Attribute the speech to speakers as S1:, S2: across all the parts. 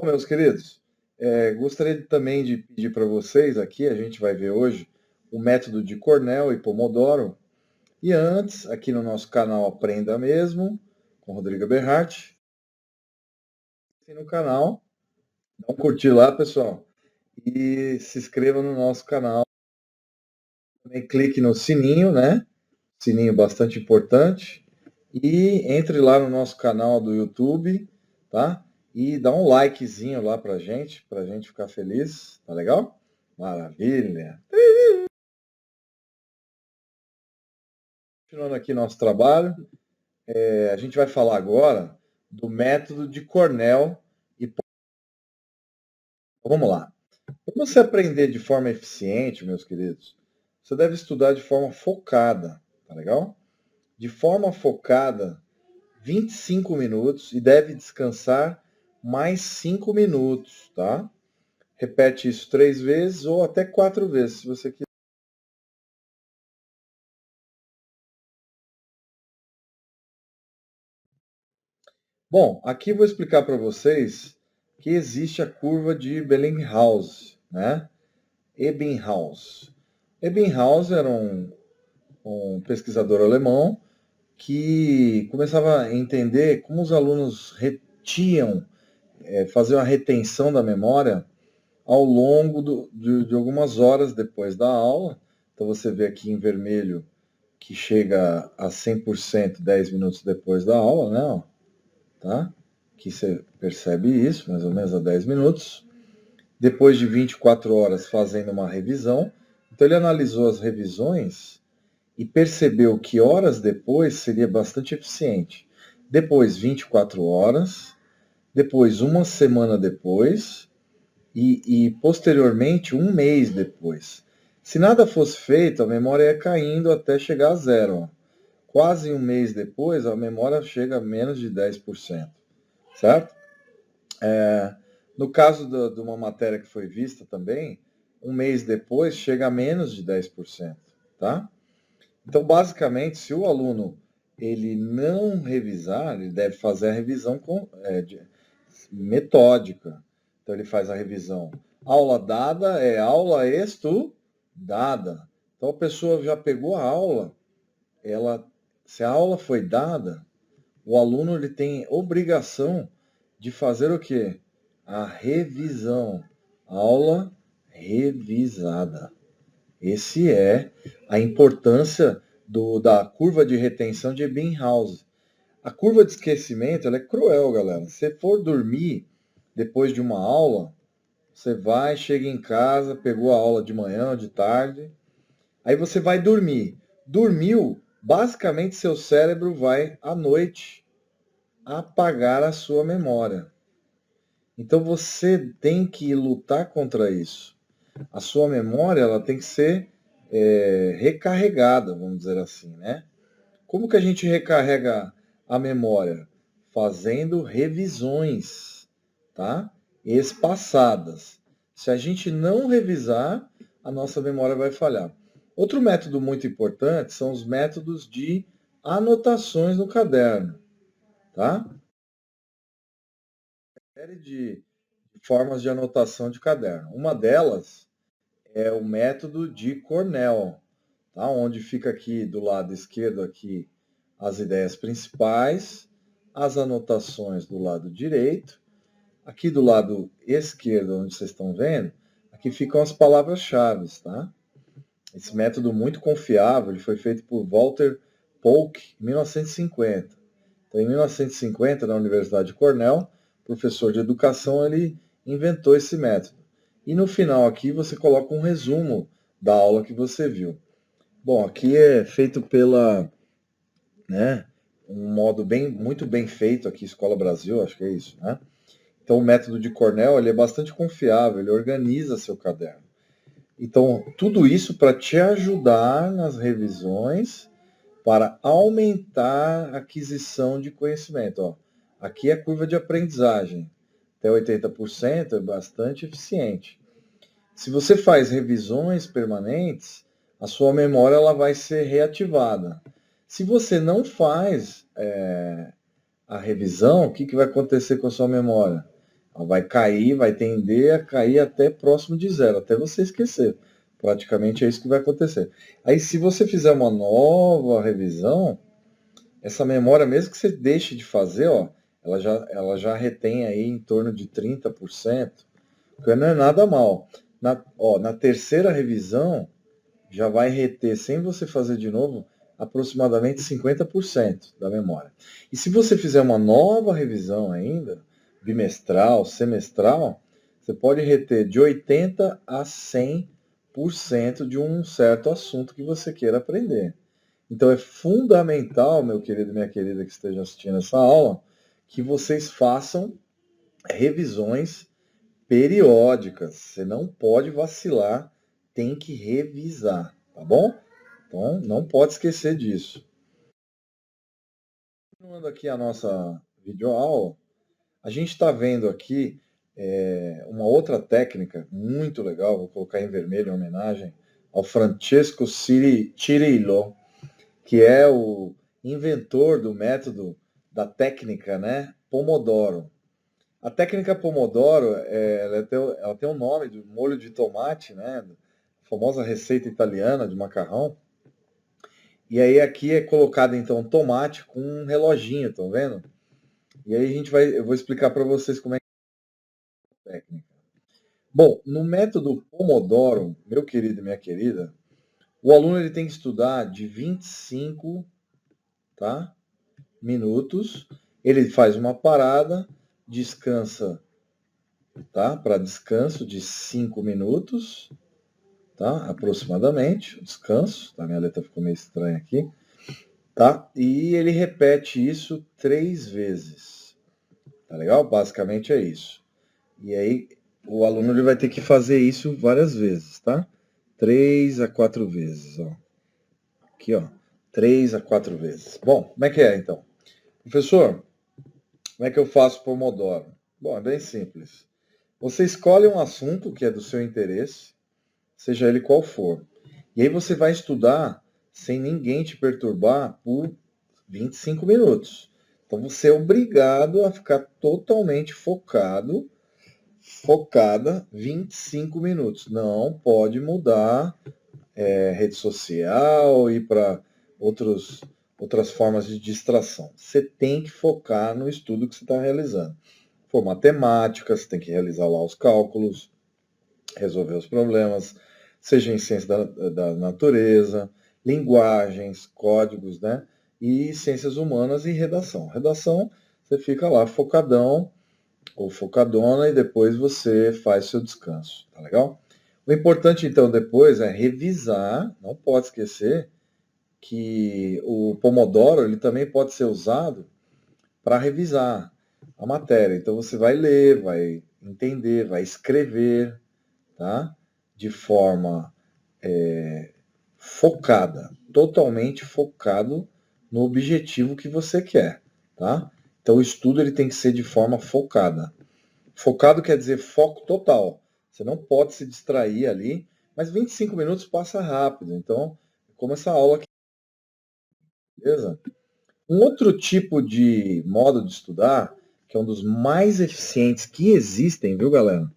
S1: Bom, meus queridos, gostaria também de pedir para vocês aqui, a gente vai ver hoje o método de Cornell e Pomodoro. E antes, aqui no nosso canal Aprenda Mesmo, com Rodrigo Berratti. E no canal, dá um curtir lá, pessoal. E se inscreva no nosso canal. Também clique no sininho, né? Sininho bastante importante. E entre lá no nosso canal do YouTube, tá? E dá um likezinho lá pra gente ficar feliz, tá legal? Maravilha! Continuando aqui nosso trabalho, a gente vai falar agora do método de Cornell e vamos lá. Para você aprender de forma eficiente, meus queridos, você deve estudar de forma focada, tá legal? De forma focada, 25 minutos e deve descansar mais 5 minutos, tá? Repete isso 3 vezes ou até 4 vezes, se você quiser. Bom, aqui vou explicar para vocês que existe a curva de Ebbinghaus, né? Ebbinghaus. Ebbinghaus era um pesquisador alemão que começava a entender como os alunos retiam, faziam a retenção da memória ao longo de algumas horas depois da aula. Então você vê aqui em vermelho que chega a 100% 10 minutos depois da aula, né? Ó, tá? Que você percebe isso, mais ou menos a 10 minutos. Depois de 24 horas fazendo uma revisão. Então ele analisou as revisões e percebeu que horas depois seria bastante eficiente. Depois 24 horas, depois uma semana depois e posteriormente um mês depois. Se nada fosse feito, a memória ia caindo até chegar a zero. Ó. Quase um mês depois, a memória chega a menos de 10%, certo? No caso de uma matéria que foi vista também, um mês depois chega a menos de 10%, tá? Então, basicamente, se o aluno ele não revisar, ele deve fazer a revisão metódica. Então, ele faz a revisão. Aula dada é aula estudada. Então, a pessoa já pegou a aula, se a aula foi dada, o aluno ele tem obrigação de fazer o quê? A revisão. Aula revisada. Esse é a importância da curva de retenção de Ebbinghaus. A curva de esquecimento ela é cruel, galera. Se você for dormir depois de uma aula, você vai, chega em casa, pegou a aula de manhã ou de tarde, aí você vai dormir. Dormiu, basicamente seu cérebro vai, à noite, apagar a sua memória. Então você tem que lutar contra isso. A sua memória ela tem que ser recarregada, vamos dizer assim, né? Como que a gente recarrega a memória? Fazendo revisões, tá? Espaçadas. Se a gente não revisar, a nossa memória vai falhar. Outro método muito importante são os métodos de anotações no caderno, tá? Série de formas de anotação de caderno. Uma delas é o método de Cornell, tá? Onde fica aqui do lado esquerdo aqui as ideias principais, as anotações do lado direito, aqui do lado esquerdo, onde vocês estão vendo, aqui ficam as palavras-chave, tá? Esse método muito confiável, ele foi feito por Walter Polk em 1950. Então, em 1950, na Universidade de Cornell, professor de educação, ele inventou esse método. E no final aqui você coloca um resumo da aula que você viu. Bom, aqui é feito pela, né, um modo muito bem feito aqui, Escola Brasil, acho que é isso, né? Então o método de Cornell ele é bastante confiável, ele organiza seu caderno. Então tudo isso para te ajudar nas revisões, para aumentar a aquisição de conhecimento. Ó, aqui é a curva de aprendizagem, até 80% é bastante eficiente. Se você faz revisões permanentes, a sua memória ela vai ser reativada. Se você não faz a revisão, o que vai acontecer com a sua memória? Ela vai cair, vai tender a cair até próximo de zero, até você esquecer. Praticamente é isso que vai acontecer. Aí, se você fizer uma nova revisão, essa memória, mesmo que você deixe de fazer, ó, ela já retém aí em torno de 30%, que não é nada mal. Na terceira revisão, já vai reter, sem você fazer de novo, aproximadamente 50% da memória. E se você fizer uma nova revisão ainda, bimestral, semestral, você pode reter de 80% a 100% de um certo assunto que você queira aprender. Então é fundamental, meu querido e minha querida que estejam assistindo essa aula, que vocês façam revisões periódicas. Você não pode vacilar, tem que revisar, tá bom? Então não pode esquecer disso. Continuando aqui a nossa videoaula, a gente está vendo aqui uma outra técnica muito legal, vou colocar em vermelho em homenagem ao Francesco Cirillo, que é o inventor do método da técnica, né, Pomodoro. A técnica Pomodoro, ela tem um nome de molho de tomate, né, a famosa receita italiana de macarrão. E aí aqui é colocado então tomate com um reloginho, estão vendo? E aí eu vou explicar para vocês como é que é a técnica. Bom, no método Pomodoro, meu querido e minha querida, o aluno ele tem que estudar de 25, tá, minutos, ele faz uma parada, descansa, tá, para descanso de 5 minutos, tá, aproximadamente, descanso, tá, minha letra ficou meio estranha aqui, tá, e ele repete isso 3 vezes, tá legal? Basicamente é isso. E aí o aluno ele vai ter que fazer isso várias vezes, tá? 3 a 4 vezes, ó. Aqui, ó. 3 a 4 vezes. Bom, como é que é então? Professor, como é que eu faço Pomodoro? Bom, é bem simples. Você escolhe um assunto que é do seu interesse, seja ele qual for. E aí você vai estudar sem ninguém te perturbar por 25 minutos. Então você é obrigado a ficar totalmente focada 25 minutos. Não pode mudar rede social, ir para outras formas de distração. Você tem que focar no estudo que você está realizando. Se for matemática, você tem que realizar lá os cálculos, resolver os problemas, seja em ciência da natureza, linguagens, códigos, né? E ciências humanas e redação. Redação, você fica lá focadão ou focadona e depois você faz seu descanso, tá legal? O importante então depois é revisar, não pode esquecer que o Pomodoro ele também pode ser usado para revisar a matéria. Então você vai ler, vai entender, vai escrever, tá? De forma focada, totalmente focado no objetivo que você quer, tá? Então o estudo ele tem que ser de forma focada. Focado quer dizer foco total. Você não pode se distrair ali, mas 25 minutos passa rápido. Então, como essa aula aqui, beleza? Um outro tipo de modo de estudar, que é um dos mais eficientes que existem, viu, galera?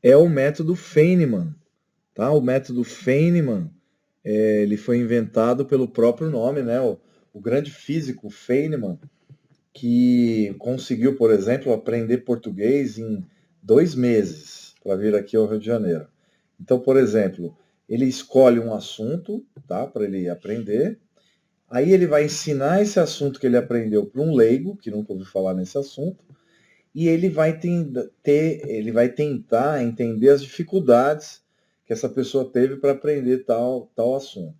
S1: É o método Feynman, tá? O método Feynman, ele foi inventado pelo próprio nome, né? O grande físico Feynman, que conseguiu, por exemplo, aprender português em 2 meses para vir aqui ao Rio de Janeiro. Então, por exemplo, ele escolhe um assunto, tá, para ele aprender. Aí ele vai ensinar esse assunto que ele aprendeu para um leigo, que nunca ouviu falar nesse assunto, e ele vai tentar entender as dificuldades que essa pessoa teve para aprender tal assunto.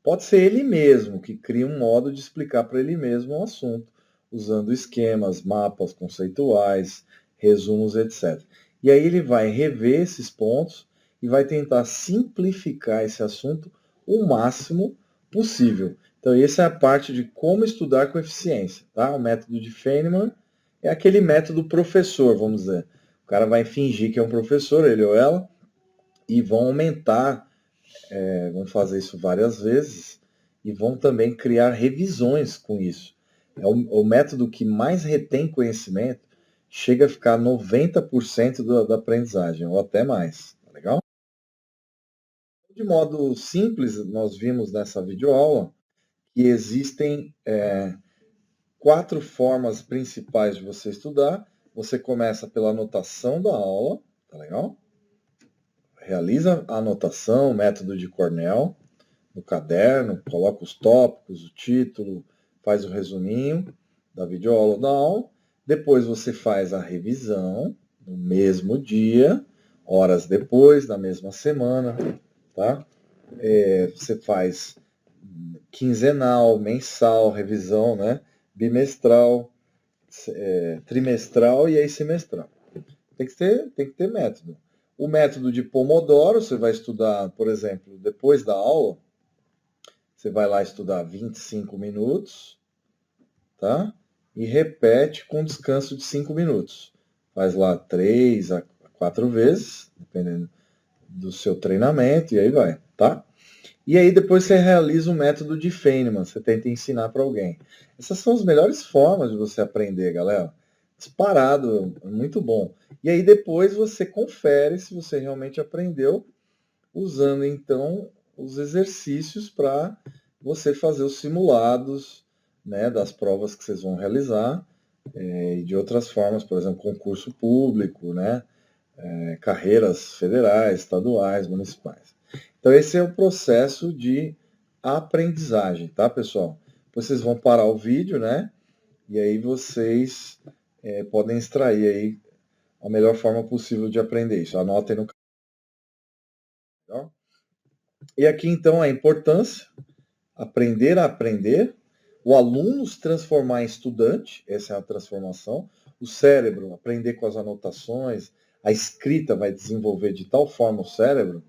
S1: Pode ser ele mesmo que cria um modo de explicar para ele mesmo um assunto, usando esquemas, mapas conceituais, resumos, etc. E aí ele vai rever esses pontos e vai tentar simplificar esse assunto o máximo possível. Então, essa é a parte de como estudar com eficiência. Tá? O método de Feynman é aquele método professor, vamos dizer. O cara vai fingir que é um professor, ele ou ela, e vão aumentar, vão fazer isso várias vezes, e vão também criar revisões com isso. É o método que mais retém conhecimento. chega a ficar 90% da aprendizagem, ou até mais, tá legal? De modo simples, nós vimos nessa videoaula que existem 4 formas principais de você estudar. Você começa pela anotação da aula, tá legal? Realiza a anotação, método de Cornell, no caderno, coloca os tópicos, o título, faz o resuminho da videoaula da aula. Depois você faz a revisão no mesmo dia, horas depois, na mesma semana, tá? Você faz quinzenal, mensal, revisão, né? Bimestral, trimestral e aí semestral. Tem que ter método. O método de Pomodoro, você vai estudar, por exemplo, depois da aula, você vai lá estudar 25 minutos, tá? E repete com descanso de 5 minutos. Faz lá 3 a 4 vezes, dependendo do seu treinamento, e aí vai, tá? E aí depois você realiza o método de Feynman, você tenta ensinar para alguém. Essas são as melhores formas de você aprender, galera. Disparado, muito bom. E aí depois você confere se você realmente aprendeu, usando então os exercícios para você fazer os simulados, né, das provas que vocês vão realizar, e de outras formas, por exemplo, concurso público, né, carreiras federais, estaduais, municipais. Então esse é o processo de aprendizagem, tá, pessoal? Vocês vão parar o vídeo, né? E aí vocês podem extrair aí a melhor forma possível de aprender isso. Anotem no canal. E aqui então a importância, aprender a aprender, o aluno se transformar em estudante, essa é a transformação, o cérebro aprender com as anotações, a escrita vai desenvolver de tal forma o cérebro,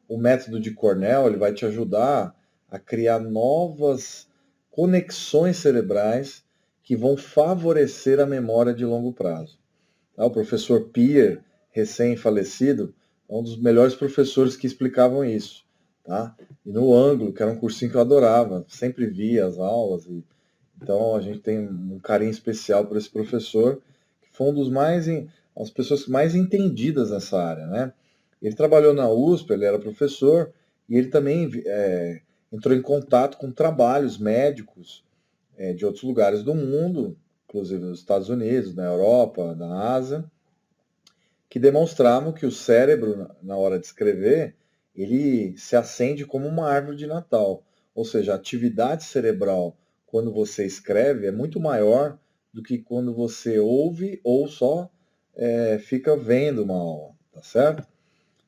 S1: o método de Cornell ele vai te ajudar a criar novas conexões cerebrais que vão favorecer a memória de longo prazo. O professor Peer, recém-falecido, é um dos melhores professores que explicavam isso. Tá? E no ângulo, que era um cursinho que eu adorava, sempre via as aulas. Então a gente tem um carinho especial por esse professor, que foi um dos as pessoas mais entendidas nessa área. Né? Ele trabalhou na USP, ele era professor, e ele também entrou em contato com trabalhos médicos de outros lugares do mundo, inclusive nos Estados Unidos, na Europa, na Ásia, que demonstravam que o cérebro, na hora de escrever, ele se acende como uma árvore de Natal. Ou seja, a atividade cerebral, quando você escreve, é muito maior do que quando você ouve ou só fica vendo uma aula, tá certo?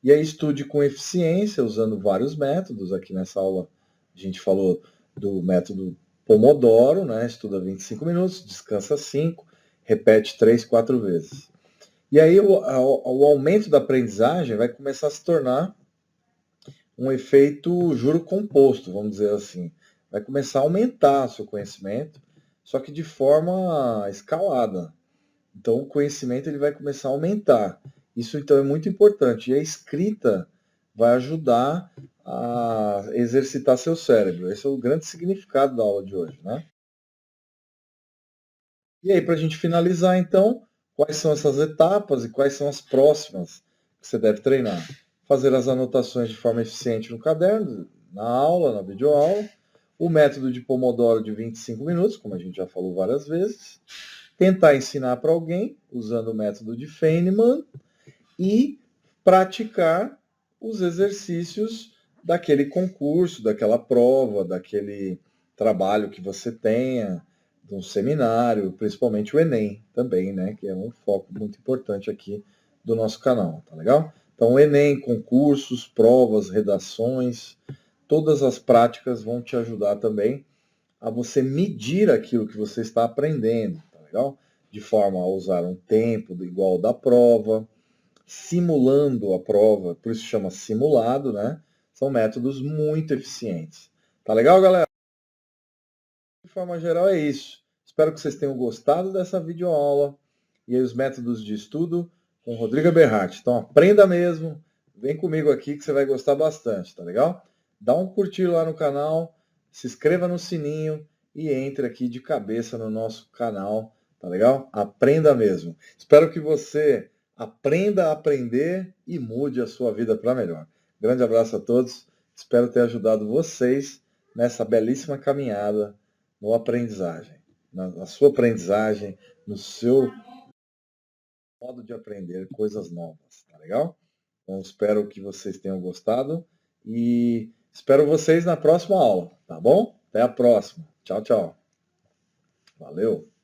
S1: E aí estude com eficiência, usando vários métodos. Aqui nessa aula a gente falou do método Pomodoro, né? Estuda 25 minutos, descansa 5, repete 3, 4 vezes. E aí o aumento da aprendizagem vai começar a se tornar um efeito juro composto, vamos dizer assim. Vai começar a aumentar o seu conhecimento, só que de forma escalada. Então o conhecimento ele vai começar a aumentar. Isso então é muito importante. E a escrita vai ajudar a exercitar seu cérebro. Esse é o grande significado da aula de hoje, né? E aí, para a gente finalizar, então, quais são essas etapas e quais são as próximas que você deve treinar? Fazer as anotações de forma eficiente no caderno, na aula, na videoaula, o método de Pomodoro de 25 minutos, como a gente já falou várias vezes, tentar ensinar para alguém usando o método de Feynman e praticar os exercícios daquele concurso, daquela prova, daquele trabalho que você tenha, de um seminário, principalmente o Enem também, né, que é um foco muito importante aqui do nosso canal, tá legal? Então, o Enem, concursos, provas, redações, todas as práticas vão te ajudar também a você medir aquilo que você está aprendendo, tá legal? De forma a usar um tempo igual ao da prova, simulando a prova, por isso chama simulado, né? São métodos muito eficientes. Tá legal, galera? De forma geral é isso. Espero que vocês tenham gostado dessa videoaula e aí os métodos de estudo com Rodrigo Berratti. Então aprenda mesmo, vem comigo aqui que você vai gostar bastante, tá legal? Dá um curtir lá no canal, se inscreva no sininho e entre aqui de cabeça no nosso canal Tá legal? Aprenda mesmo. Espero que você aprenda a aprender e mude a sua vida para melhor. Grande abraço a todos. Espero ter ajudado vocês nessa belíssima caminhada no aprendizagem, na sua aprendizagem, no seu modo de aprender coisas novas, tá legal? Então, espero que vocês tenham gostado e espero vocês na próxima aula, tá bom? Até a próxima. Tchau, tchau. Valeu!